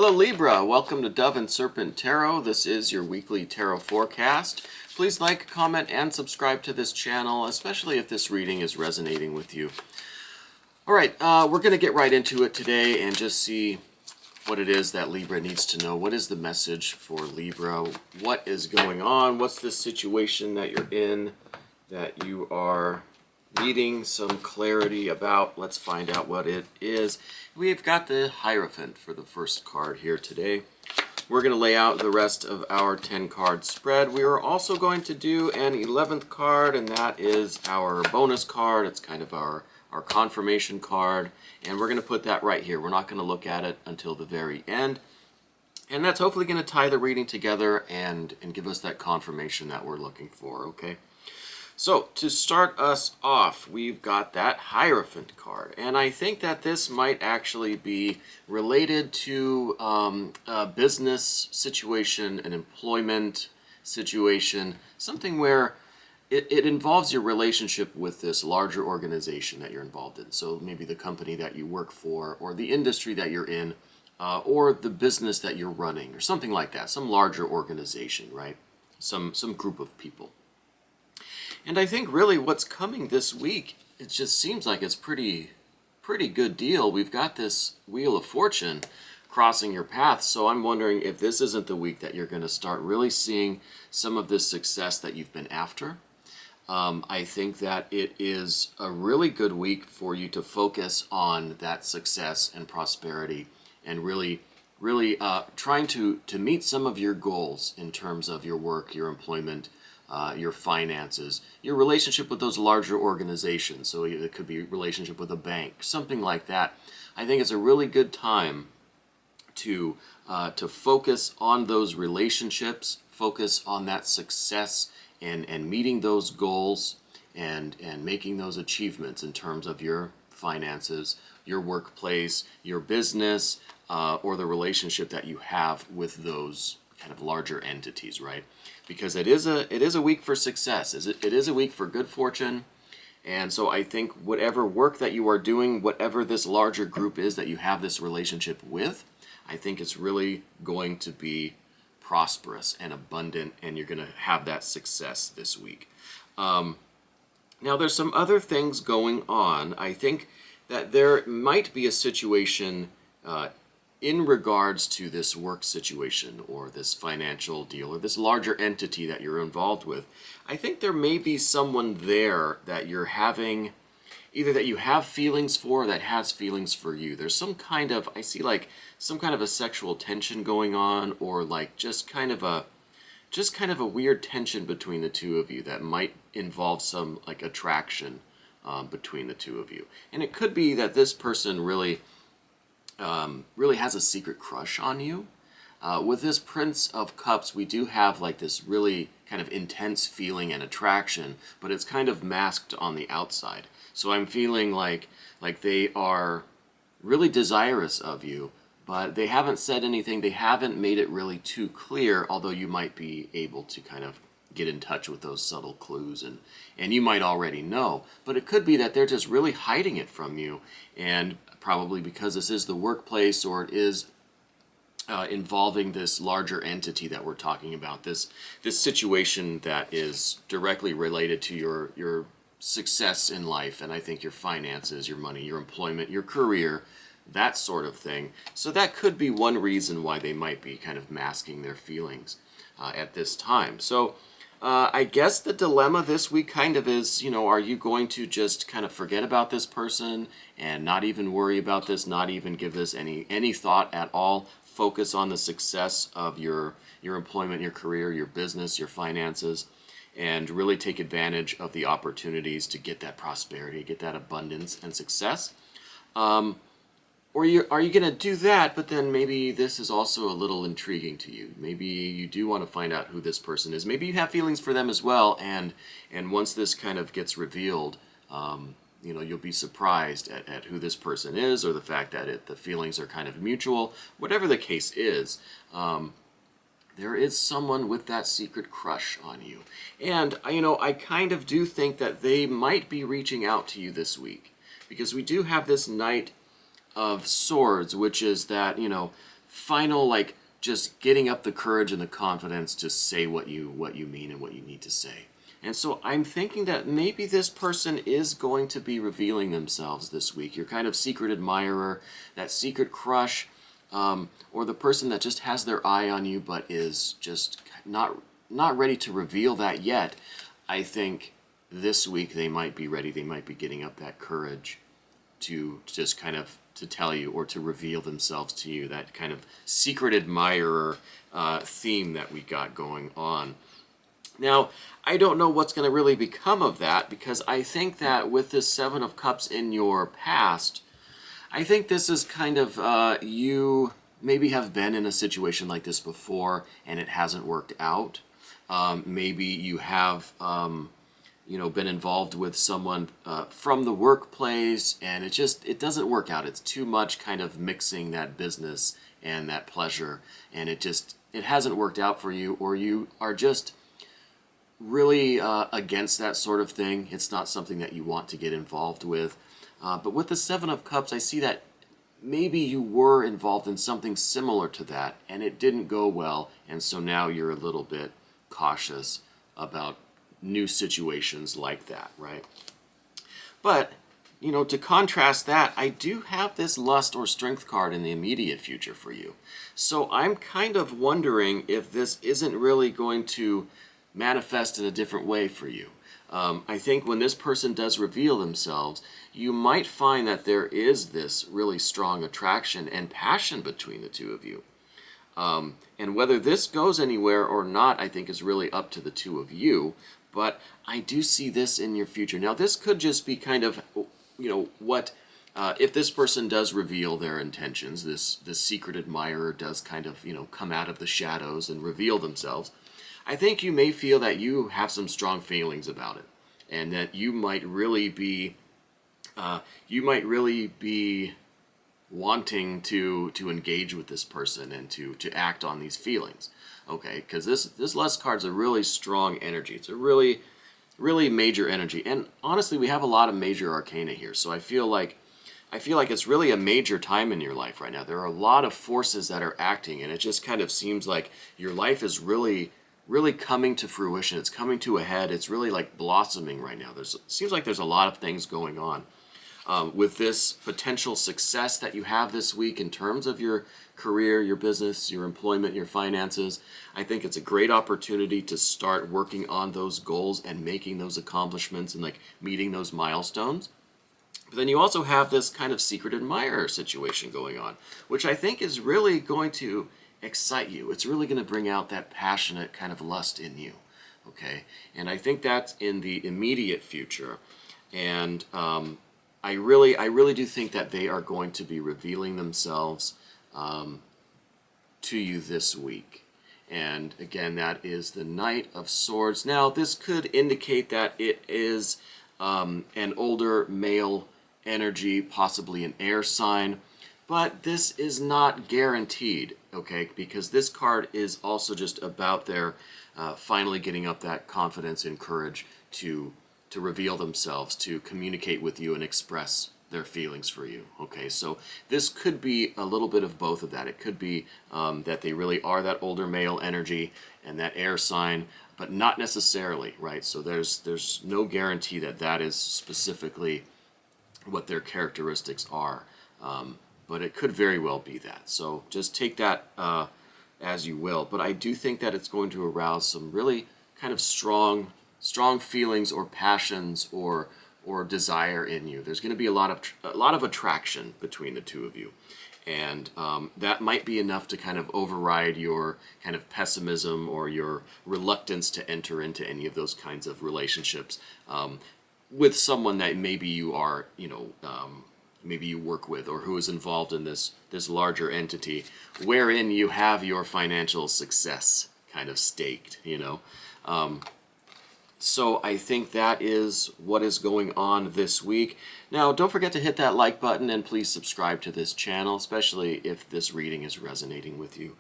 Hello Libra, welcome to Dove and Serpent Tarot. This is your weekly tarot forecast. Please like, comment, and subscribe to this channel, especially if this reading is resonating with you. Alright, we're going to get right into it today and just see what it is that Libra needs to know. What is the message for Libra? What is going on? What's the situation that you're in that you are needing some clarity about? Let's find out what it is. We've got the Hierophant for the first card here today. We're going to lay out the rest of our 10-card spread. We are also going to do an 11th card, and that is our bonus card. It's kind of our confirmation card, and we're going to put that right here. We're not going to look at it until the very end. And that's hopefully going to tie the reading together and give us that confirmation that we're looking for, okay? So, to start us off, we've got that Hierophant card. And I think that this might actually be related to a business situation, an employment situation, something where it involves your relationship with this larger organization that you're involved in. So maybe the company that you work for, or the industry that you're in, or the business that you're running, or something like that. Some larger organization, right? Some group of people. And I think really what's coming this week, it just seems like it's pretty good deal. We've got this Wheel of Fortune crossing your path, so I'm wondering if this isn't the week that you're going to start really seeing some of this success that you've been after. I think that it is a really good week for you to focus on that success and prosperity and really trying to meet some of your goals in terms of your work, your employment, your finances, your relationship with those larger organizations. So it could be a relationship with a bank, something like that. I think it's a really good time to focus on those relationships, focus on that success, and meeting those goals and making those achievements in terms of your finances, your workplace, your business, or the relationship that you have with those kind of larger entities, right? Because it is a week for success. It is a week for good fortune. And so I think whatever work that you are doing, whatever this larger group is that you have this relationship with, I think it's really going to be prosperous and abundant, and you're going to have that success this week. Now there's some other things going on. I think that there might be a situation in regards to this work situation or this financial deal or this larger entity that you're involved with. I think there may be someone there that you're having, either that you have feelings for or that has feelings for you. There's some kind of, I see like some kind of a sexual tension going on, or like just kind of a weird tension between the two of you that might involve some like attraction between the two of you. And it could be that this person really has a secret crush on you. With this Prince of Cups, we do have like this really kind of intense feeling and attraction, but it's kind of masked on the outside. So I'm feeling like they are really desirous of you, but they haven't said anything. They haven't made it really too clear, although you might be able to kind of get in touch with those subtle clues, and you might already know. But it could be that they're just really hiding it from you, and probably because this is the workplace, or it is involving this larger entity that we're talking about, this situation that is directly related to your success in life, and I think your finances, your money, your employment, your career, that sort of thing. So that could be one reason why they might be kind of masking their feelings at this time. So I guess the dilemma this week kind of is, are you going to just kind of forget about this person and not even worry about this, not even give this any thought at all, focus on the success of your employment, your career, your business, your finances, and really take advantage of the opportunities to get that prosperity, get that abundance and success? Or are you going to do that, but then maybe this is also a little intriguing to you? Maybe you do want to find out who this person is. Maybe you have feelings for them as well, and once this kind of gets revealed, you'll be surprised at who this person is, or the fact that the feelings are kind of mutual. Whatever the case is, there is someone with that secret crush on you. And, I kind of do think that they might be reaching out to you this week, because we do have this Knight of Swords, which is that, final, like, just getting up the courage and the confidence to say what you mean and what you need to say. And so I'm thinking that maybe this person is going to be revealing themselves this week. Your kind of secret admirer, that secret crush, or the person that just has their eye on you but is just not ready to reveal that yet. I think this week they might be ready. They might be getting up that courage to just kind of to tell you or to reveal themselves to you. That kind of secret admirer theme that we got going on. Now, I don't know what's going to really become of that, because I think that with this Seven of Cups in your past, I think this is kind of, you maybe have been in a situation like this before and it hasn't worked out. Maybe you have, been involved with someone from the workplace and it doesn't work out. It's too much kind of mixing that business and that pleasure, and it hasn't worked out for you, or you are just really against that sort of thing. It's not something that you want to get involved with. But with the Seven of Cups, I see that maybe you were involved in something similar to that and it didn't go well, and so now you're a little bit cautious about new situations like that, right? But, to contrast that, I do have this Lust or Strength card in the immediate future for you. So I'm kind of wondering if this isn't really going to manifest in a different way for you. I think when this person does reveal themselves, you might find that there is this really strong attraction and passion between the two of you. And whether this goes anywhere or not, I think is really up to the two of you. But I do see this in your future. Now, this could just be kind of, what if this person does reveal their intentions, this secret admirer does kind of, come out of the shadows and reveal themselves. I think you may feel that you have some strong feelings about it, and that you might really be wanting to engage with this person and to act on these feelings. Okay, because this Lust card's a really strong energy. It's a really, really major energy, and honestly, we have a lot of major arcana here. So I feel like it's really a major time in your life right now. There are a lot of forces that are acting, and it just kind of seems like your life is really coming to fruition. It's coming to a head. It's really like blossoming right now. Seems like there's a lot of things going on. With this potential success that you have this week in terms of your career, your business, your employment, your finances, I think it's a great opportunity to start working on those goals and making those accomplishments and like meeting those milestones. But then you also have this kind of secret admirer situation going on, which I think is really going to excite you. It's really going to bring out that passionate kind of lust in you, okay? And I think that's in the immediate future. And I really do think that they are going to be revealing themselves to you this week. And again, that is the Knight of Swords. Now, this could indicate that it is an older male energy, possibly an air sign, but this is not guaranteed, okay? Because this card is also just about their finally getting up that confidence and courage to reveal themselves, to communicate with you and express their feelings for you, okay? So this could be a little bit of both of that. It could be that they really are that older male energy and that air sign, but not necessarily, right? So there's no guarantee that that is specifically what their characteristics are, but it could very well be that. So just take that as you will. But I do think that it's going to arouse some really kind of strong feelings or passions or desire in you. There's going to be a lot of attraction between the two of you, and that might be enough to kind of override your kind of pessimism or your reluctance to enter into any of those kinds of relationships with someone that maybe you are, maybe you work with, or who is involved in this larger entity wherein you have your financial success kind of staked, So I think that is what is going on this week. Now, don't forget to hit that like button and please subscribe to this channel, especially if this reading is resonating with you.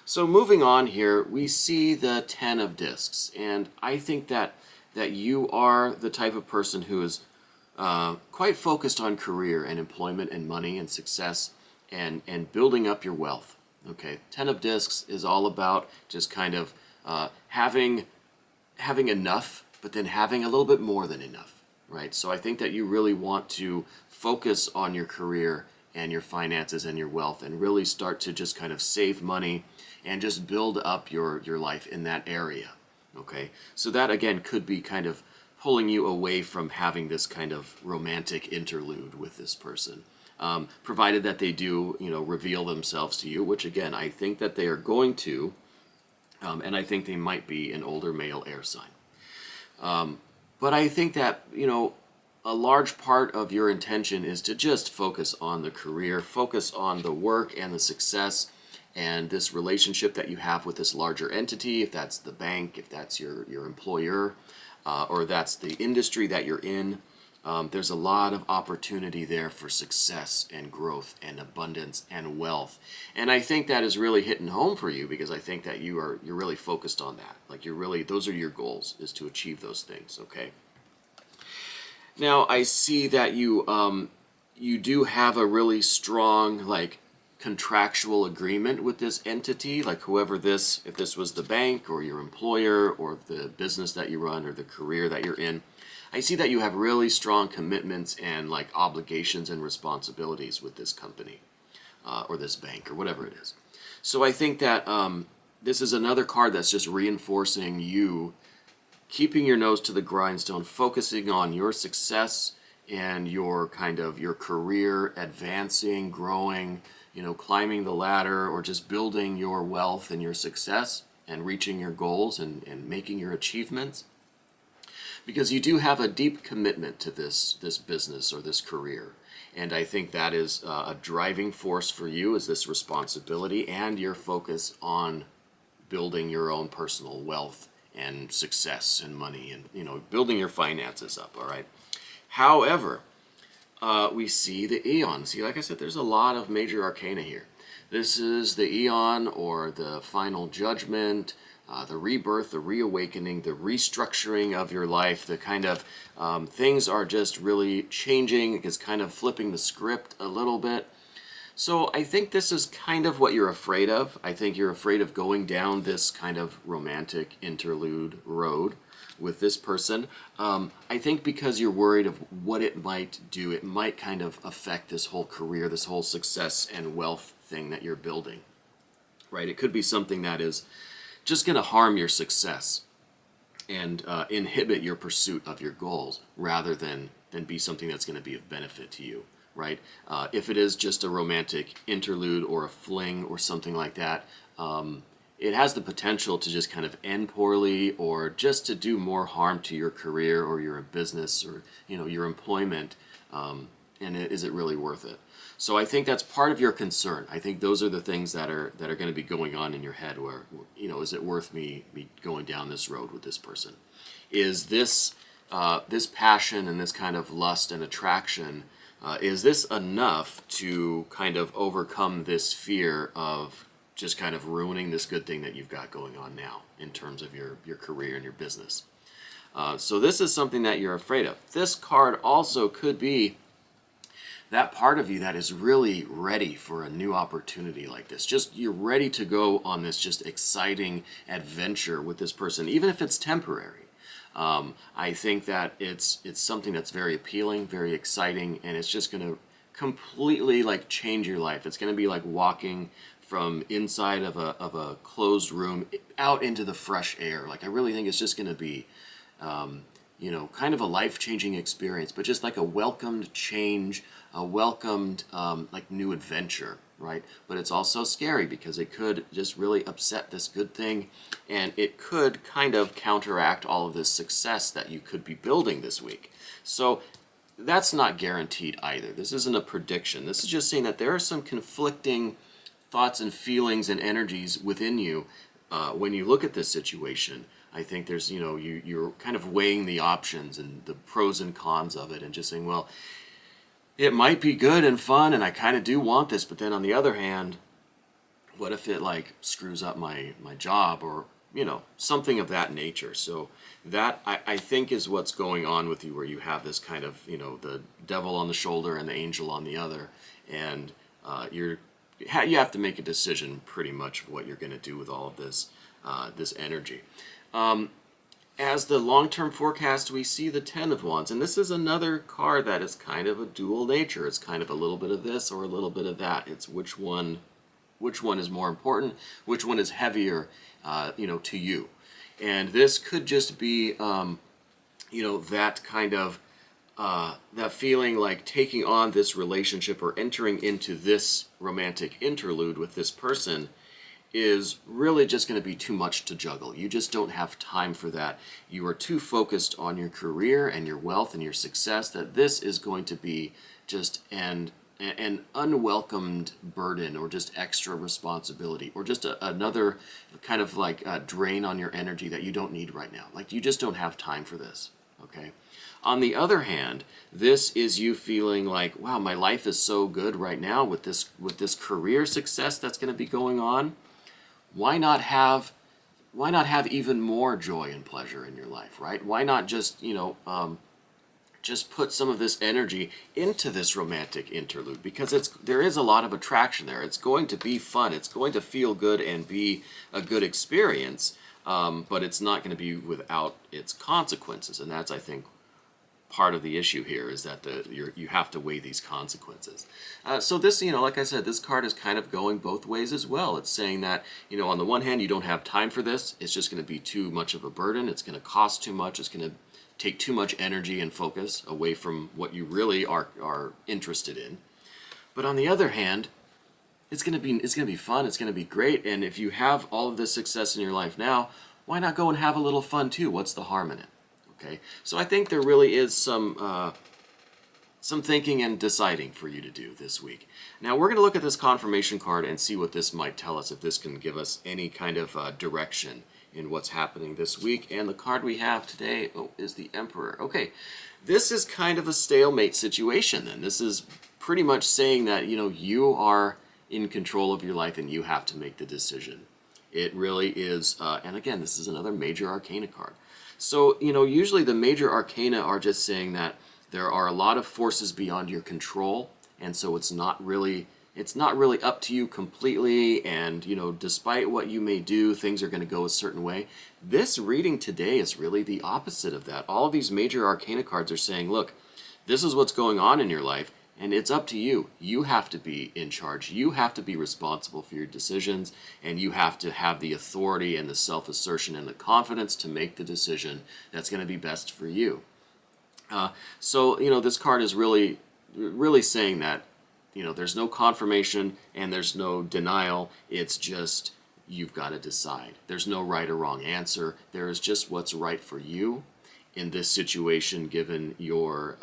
So moving on here, we see the Ten of Discs, and I think that you are the type of person who is quite focused on career and employment and money and success and building up your wealth. Okay, Ten of Discs is all about just kind of having enough, but then having a little bit more than enough, right? So I think that you really want to focus on your career and your finances and your wealth, and really start to just kind of save money and just build up your life in that area. Okay, so that again could be kind of pulling you away from having this kind of romantic interlude with this person, provided that they do, reveal themselves to you, which again I think that they are going to, and I think they might be an older male air sign. But I think that, a large part of your intention is to just focus on the career, focus on the work and the success and this relationship that you have with this larger entity, if that's the bank, if that's your employer, or that's the industry that you're in. There's a lot of opportunity there for success and growth and abundance and wealth. And I think that is really hitting home for you, because I think that you're really focused on that. Like those are your goals, is to achieve those things, okay? Now I see that you do have a really strong contractual agreement with this entity, like if this was the bank or your employer or the business that you run or the career that you're in. I see that you have really strong commitments and obligations and responsibilities with this company or this bank or whatever it is. So I think that this is another card that's just reinforcing you keeping your nose to the grindstone, focusing on your success and your career, advancing, growing, climbing the ladder, or just building your wealth and your success and reaching your goals and making your achievements. Because you do have a deep commitment to this business or this career. And I think that is a driving force for you, is this responsibility and your focus on building your own personal wealth and success and money and, building your finances up, all right? However, we see the Eon. See, like I said, there's a lot of major arcana here. This is the Eon, or the final judgment, the rebirth, the reawakening, the restructuring of your life. The kind of things are just really changing. It's kind of flipping the script a little bit. So I think this is kind of what you're afraid of. I think you're afraid of going down this kind of romantic interlude road with this person. I think because you're worried of what it might do. It might kind of affect this whole career, this whole success and wealth thing that you're building, right? It could be something that is just going to harm your success and inhibit your pursuit of your goals, rather than be something that's going to be of benefit to you, right? If it is just a romantic interlude or a fling or something like that, it has the potential to just kind of end poorly, or just to do more harm to your career or your business or your employment. And is it really worth it? So I think that's part of your concern. I think those are the things that are going to be going on in your head, where is it worth me going down this road with this person? Is this this passion and this kind of lust and attraction, is this enough to kind of overcome this fear of just kind of ruining this good thing that you've got going on now in terms of your career and your business? So this is something that you're afraid of. This card also could be that part of you that is really ready for a new opportunity like this. Just you're ready to go on this just exciting adventure with this person, even if it's temporary. I think that it's something that's very appealing, very exciting, and it's just going to completely change your life. It's going to be like walking from inside of a closed room out into the fresh air. I really think it's just going to be kind of a life-changing experience, but just like a welcomed change, a welcomed new adventure, right? But it's also scary because it could just really upset this good thing, and it could kind of counteract all of this success that you could be building this week. So that's not guaranteed either. This isn't a prediction. This is just saying that there are some conflicting thoughts and feelings and energies within you when you look at this situation. I think there's, you're kind of weighing the options and the pros and cons of it, and just saying, well, it might be good and fun, and I kind of do want this, but then on the other hand, what if it screws up my job, or something of that nature? So that I think is what's going on with you, where you have this kind of the devil on the shoulder and the angel on the other, and you're you have to make a decision pretty much of what you're going to do with all of this this energy. As the long-term forecast, we see the Ten of Wands, and this is another card that is kind of a dual nature. It's kind of a little bit of this or a little bit of that. It's which one is more important, which one is heavier, to you. And this could just be, that kind of that feeling like taking on this relationship or entering into this romantic interlude with this person is really just going to be too much to juggle. You just don't have time for that. You are too focused on your career and your wealth and your success that this is going to be just an unwelcomed burden or just extra responsibility or just another kind of like drain on your energy that you don't need right now. Like you just don't have time for this, okay? On the other hand, this is you feeling like, wow, my life is so good right now with this career success that's going to be going on. Why not have even more joy and pleasure in your life, right? Why not just, just put some of this energy into this romantic interlude, because there is a lot of attraction there. It's going to be fun. It's going to feel good and be a good experience, but it's not going to be without its consequences. And that's, I think, part of the issue here is that you have to weigh these consequences. So this, like I said, this card is kind of going both ways as well. It's saying that, on the one hand, you don't have time for this. It's just going to be too much of a burden. It's going to cost too much. It's going to take too much energy and focus away from what you really are interested in. But on the other hand, it's going to be fun. It's going to be great. And if you have all of this success in your life now, why not go and have a little fun too? What's the harm in it? Okay, so I think there really is some thinking and deciding for you to do this week. Now we're going to look at this confirmation card and see what this might tell us, if this can give us any kind of direction in what's happening this week. And the card we have today is the Emperor. Okay, this is kind of a stalemate situation then. This is pretty much saying that, you are in control of your life and you have to make the decision. It really is, and again, this is another major arcana card. So, usually the major arcana are just saying that there are a lot of forces beyond your control, and so it's not really up to you completely, and, despite what you may do, things are going to go a certain way. This reading today is really the opposite of that. All of these major arcana cards are saying, look, this is what's going on in your life, and it's up to you. You have to be in charge. You have to be responsible for your decisions, and you have to have the authority and the self-assertion and the confidence to make the decision that's going to be best for you. So, this card is really saying that, there's no confirmation and there's no denial. It's just you've got to decide. There's no right or wrong answer. There is just what's right for you in this situation, given your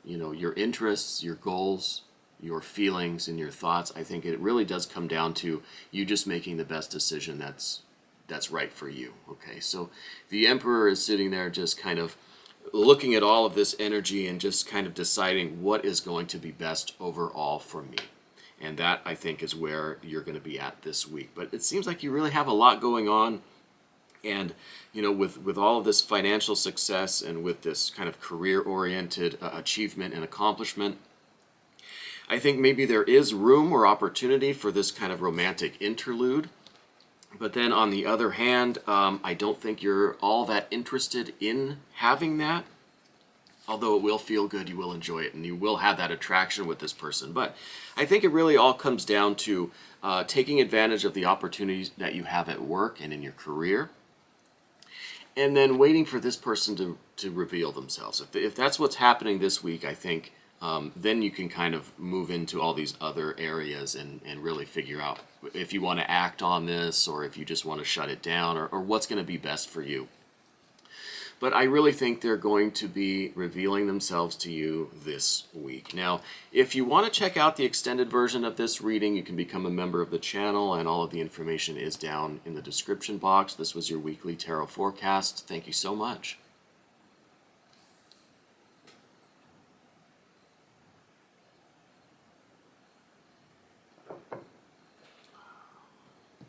your interests, your goals, your feelings, and your thoughts. I think it really does come down to you just making the best decision that's right for you. Okay, so the Emperor is sitting there just kind of looking at all of this energy and just kind of deciding what is going to be best overall for me. And that, I think, is where you're going to be at this week. But it seems like you really have a lot going on. And, with all of this financial success and with this kind of career-oriented achievement and accomplishment, I think maybe there is room or opportunity for this kind of romantic interlude. But then on the other hand, I don't think you're all that interested in having that. Although it will feel good, you will enjoy it, and you will have that attraction with this person. But I think it really all comes down to taking advantage of the opportunities that you have at work and in your career, and then waiting for this person to reveal themselves. If that's what's happening this week, I think then you can kind of move into all these other areas and really figure out if you want to act on this or if you just want to shut it down or what's going to be best for you. But I really think they're going to be revealing themselves to you this week. Now, if you want to check out the extended version of this reading, you can become a member of the channel, and all of the information is down in the description box. This was your weekly tarot forecast. Thank you so much.